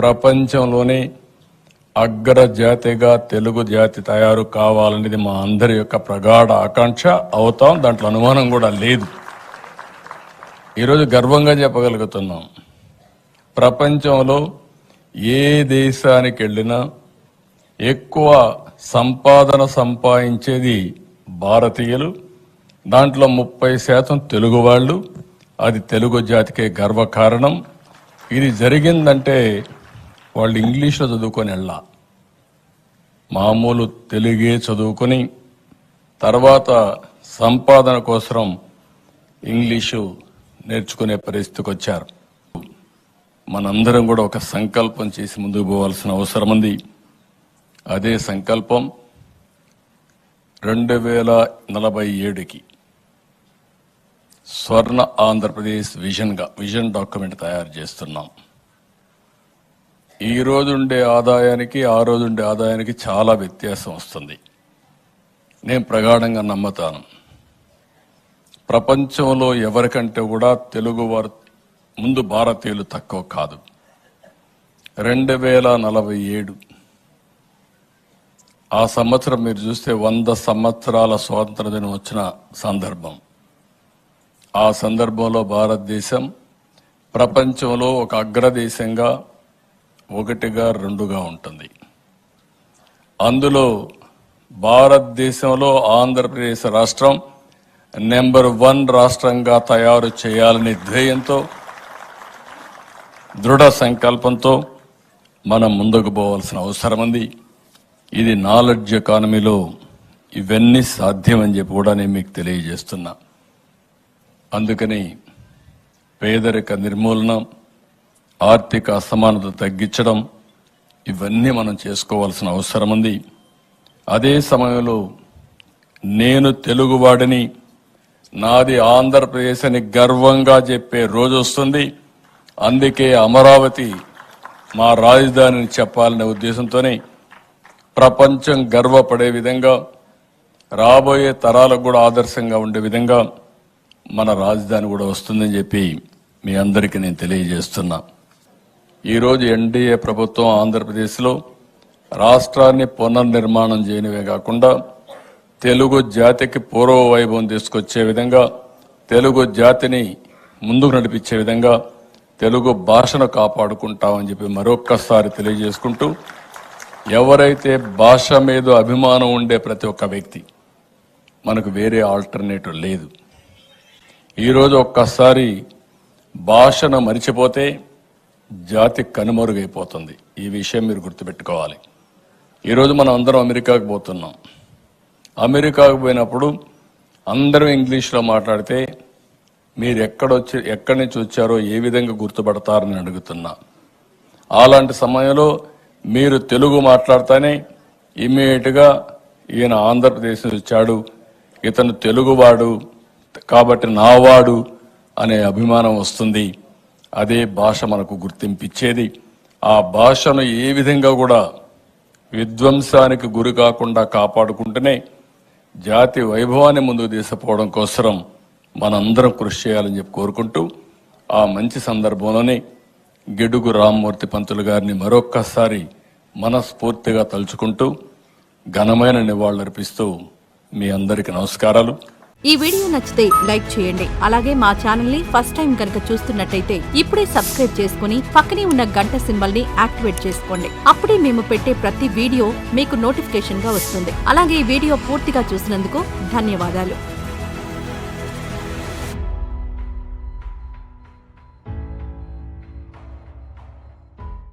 ప్రపంచంలోనే అగ్రజాతిగా తెలుగు జాతి తయారు కావాలనేది మా అందరి యొక్క ప్రగాఢ ఆకాంక్ష. అవుతాం, దాంట్లో అనుమానం కూడా లేదు. ఈరోజు గర్వంగా చెప్పగలుగుతున్నాం, ప్రపంచంలో ఏ దేశానికి వెళ్ళినా ఎక్కువ సంపాదన సంపాదించేది భారతీయులు, దాంట్లో 30% తెలుగు వాళ్ళు. అది తెలుగు జాతికే గర్వకారణం. ఇది జరిగిందంటే వాళ్ళు ఇంగ్లీష్లో చదువుకొని వెళ్ళా, మామూలు తెలుగే చదువుకొని తర్వాత సంపాదన కోసం ఇంగ్లీషు నేర్చుకునే పరిస్థితికి వచ్చారు. మనందరం కూడా ఒక సంకల్పం చేసి ముందుకు పోవాల్సిన అవసరం ఉంది. అదే సంకల్పం 2047కి స్వర్ణ ఆంధ్రప్రదేశ్ విజన్ డాక్యుమెంట్ తయారు చేస్తున్నాం. ఈ రోజు ఉండే ఆదాయానికి ఆ రోజు ఉండే ఆదాయానికి చాలా వ్యత్యాసం వస్తుంది. నేను ప్రగాఢంగా నమ్ముతాను, ప్రపంచంలో ఎవరికంటే కూడా తెలుగు వారు ముందు భారతీయులు తక్కువ కాదు. 2047 ఆ సంవత్సరం మీరు చూస్తే 100 సంవత్సరాల స్వాతంత్ర దినం వచ్చిన సందర్భం. ఆ సందర్భంలో భారతదేశం ప్రపంచంలో ఒక అగ్రదేశంగా 1గా 2గా ఉంటుంది. అందులో భారతదేశంలో ఆంధ్రప్రదేశ్ రాష్ట్రం నెంబర్ 1 రాష్ట్రంగా తయారు చేయాలనే ధ్యేయంతో, దృఢ సంకల్పంతో మనం ముందుకు పోవాల్సిన అవసరం ఉంది. ఇది నాలెడ్జ్ ఎకానమీలో ఇవన్నీ సాధ్యమని చెప్పి కూడా నేను మీకు తెలియజేస్తున్నా. అందుకని పేదరిక నిర్మూలన, ఆర్థిక అసమానత తగ్గించడం, ఇవన్నీ మనం చేసుకోవాల్సిన అవసరం ఉంది. అదే సమయంలో నేను తెలుగువాడిని, నాది ఆంధ్రప్రదేశ్ అని గర్వంగా చెప్పే రోజు వస్తుంది. అందుకే అమరావతి మా రాజధానిని చెప్పాలనే ఉద్దేశంతోనే ప్రపంచం గర్వపడే విధంగా, రాబోయే తరాలకు కూడా ఆదర్శంగా ఉండే విధంగా మన రాజధాని కూడా వస్తుందని చెప్పి మీ అందరికీ నేను తెలియజేస్తున్నా. ఈరోజు ఎన్డీఏ ప్రభుత్వం ఆంధ్రప్రదేశ్లో రాష్ట్రాన్ని పునర్నిర్మాణం చేయనివే కాకుండా తెలుగు జాతికి పూర్వ వైభవం తీసుకొచ్చే విధంగా, తెలుగు జాతిని ముందుకు నడిపించే విధంగా తెలుగు భాషను కాపాడుకుంటామని చెప్పి మరొక్కసారి తెలియజేసుకుంటూ, ఎవరైతే భాష మీద అభిమానం ఉండే ప్రతి ఒక్క వ్యక్తి, మనకు వేరే ఆల్టర్నేటివ్ లేదు. ఈరోజు ఒక్కసారి భాషను మరిచిపోతే జాతి కనుమరుగైపోతుంది. ఈ విషయం మీరు గుర్తుపెట్టుకోవాలి. ఈరోజు మనం అందరం అమెరికాకు పోతున్నాం. అమెరికాకు పోయినప్పుడు అందరూ ఇంగ్లీష్లో మాట్లాడితే మీరు ఎక్కడి నుంచి వచ్చారో ఏ విధంగా గుర్తుపడతారని అడుగుతున్నా. అలాంటి సమయంలో మీరు తెలుగు మాట్లాడితేనే ఇమ్మీడియట్గా ఈయన ఆంధ్రప్రదేశ్ నుంచి వచ్చాడు, ఇతను తెలుగువాడు కాబట్టి నావాడు అనే అభిమానం వస్తుంది. అదే భాష మనకు గుర్తింపిచ్చేది. ఆ భాషను ఏ విధంగా కూడా విధ్వంసానికి గురి కాకుండా కాపాడుకుంటూనే జాతి వైభవాన్ని ముందుకు తీసుకుపోవడం కోసం మనందరం కృషి చేయాలని చెప్పి కోరుకుంటూ, ఆ మంచి సందర్భంలోనే గిడుగు రామ్మూర్తి పంతులు గారిని మరొక్కసారి మనస్ఫూర్తిగా తలుచుకుంటూ ఘనమైన నివాళులర్పిస్తూ మీ అందరికీ నమస్కారాలు. ఈ వీడియో నచ్చితే లైక్ చేయండి. అలాగే మా ఛానల్ ని ఫస్ట్ టైం కనుక చూస్తున్నట్టయితే ఇప్పుడే సబ్స్క్రైబ్ చేసుకుని పక్కనే ఉన్న గంట సింబల్ ని యాక్టివేట్ చేసుకోండి. అప్పుడే మేము పెట్టే ప్రతి వీడియో మీకు నోటిఫికేషన్ గా వస్తుంది. అలాగే ఈ వీడియో పూర్తిగా చూసినందుకు ధన్యవాదాలు.